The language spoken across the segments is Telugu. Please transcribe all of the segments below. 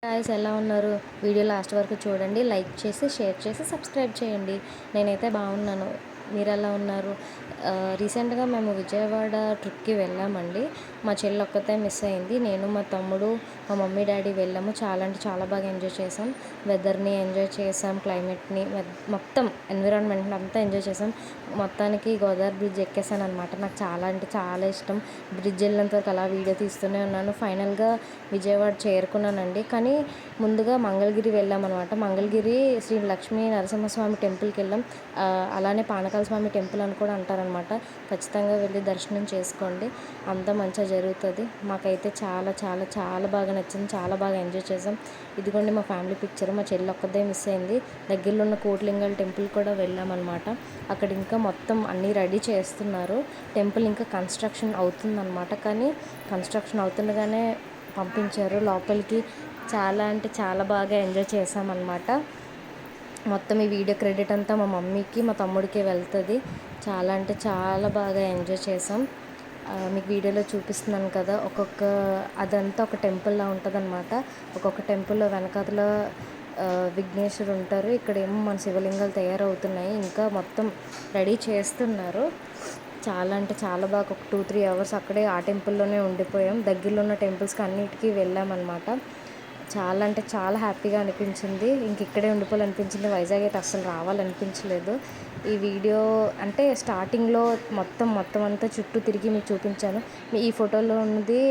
గాయ్స్ ఎలా ఉన్నారు? వీడియో లాస్ట్ వరకు చూడండి. లైక్ చేసి, షేర్ చేసి, సబ్స్క్రైబ్ చేయండి. నేనైతే బాగున్నాను. మీరెలా ఉన్నారు? రీసెంట్‌గా మేము విజయవాడ ట్రిప్‌కి వెళ్ళామండి. మా చెల్లి ఒక్కతే మిస్ అయింది. నేను, మా తమ్ముడు, మా మమ్మీ, డ్యాడీ వెళ్ళాము. చాలా అంటే చాలా బాగా ఎంజాయ్ చేసాం. వెదర్‌ని ఎంజాయ్ చేసాం. క్లైమేట్‌ని మొత్తం ఎన్విరాన్మెంట్‌ని అంతా ఎంజాయ్ చేసాం. మొత్తానికి గోదావరి బ్రిడ్జ్ ఎక్కేసాననమాట. నాకు చాలా అంటే చాలా ఇష్టం. బ్రిడ్జ్ వెళ్ళినంత వరకు అలా వీడియో తీస్తూనే ఉన్నాను. ఫైనల్‌గా విజయవాడ చేరుకున్నానండి. కానీ ముందుగా మంగళగిరి వెళ్ళామన్నమాట. మంగళగిరి శ్రీ లక్ష్మీ నరసింహస్వామి టెంపుల్కి వెళ్ళాం. అలానే పానకాల స్వామి టెంపుల్ అని కూడా అంటారనమాట. ఖచ్చితంగా వెళ్ళి దర్శనం చేసుకోండి. అంతా మంచిగా జరుగుతుంది. మాకైతే చాలా చాలా చాలా బాగా నచ్చింది. చాలా బాగా ఎంజాయ్ చేసాం. ఇదిగోండి మా ఫ్యామిలీ పిక్చర్. మా చెల్లి ఒక్కదే మిస్ అయింది. దగ్గరలో ఉన్న కోటిలింగాల టెంపుల్ కూడా వెళ్ళామన్నమాట. అక్కడ ఇంకా మొత్తం అన్నీ రెడీ చేస్తున్నారు. టెంపుల్ ఇంకా కన్స్ట్రక్షన్ అవుతుందన్నమాట. కానీ కన్స్ట్రక్షన్ అవుతుండగానే పంపించారు లోపలికి. చాలా అంటే చాలా బాగా ఎంజాయ్ చేసామన్నమాట. మొత్తం ఈ వీడియో క్రెడిట్ అంతా మా మమ్మీకి, మా తమ్ముడికి వెళ్తుంది. చాలా అంటే చాలా బాగా ఎంజాయ్ చేసాం. మీకు వీడియోలో చూపిస్తున్నాను కదా, అదంతా ఒక టెంపుల్లా ఉంటుంది అనమాట. ఒక్కొక్క టెంపుల్లో వెనకాతల విఘ్నేశ్వరు ఉంటారు. ఇక్కడేమో మన శివలింగాలు తయారవుతున్నాయి. ఇంకా మొత్తం రెడీ చేస్తున్నారు. చాలా అంటే చాలా బాగా ఒక 2-3 అవర్స్ అక్కడే ఆ టెంపుల్లోనే ఉండిపోయాం. దగ్గరలో ఉన్న టెంపుల్స్కి అన్నిటికీ వెళ్ళామన్నమాట. చాలా అంటే చాలా హ్యాపీగా అనిపించింది. ఇంక ఇక్కడే ఉండిపోవాలనిపించింది. వైజాగ్ అయితే అస్సలు రావాలనిపించలేదు. ఈ వీడియో అంటే స్టార్టింగ్లో మొత్తం అంతా చుట్టూ తిరిగి మీకు చూపించాను. ఈ ఫోటోలో ఉన్నది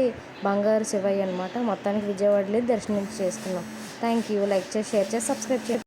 బంగారు శివయ్య అనమాట. మొత్తానికి విజయవాడలో దర్శనం చేసుకున్నాం. Thank you. లైక్ చేసి, షేర్ చేసి, సబ్స్క్రైబ్ చేయండి.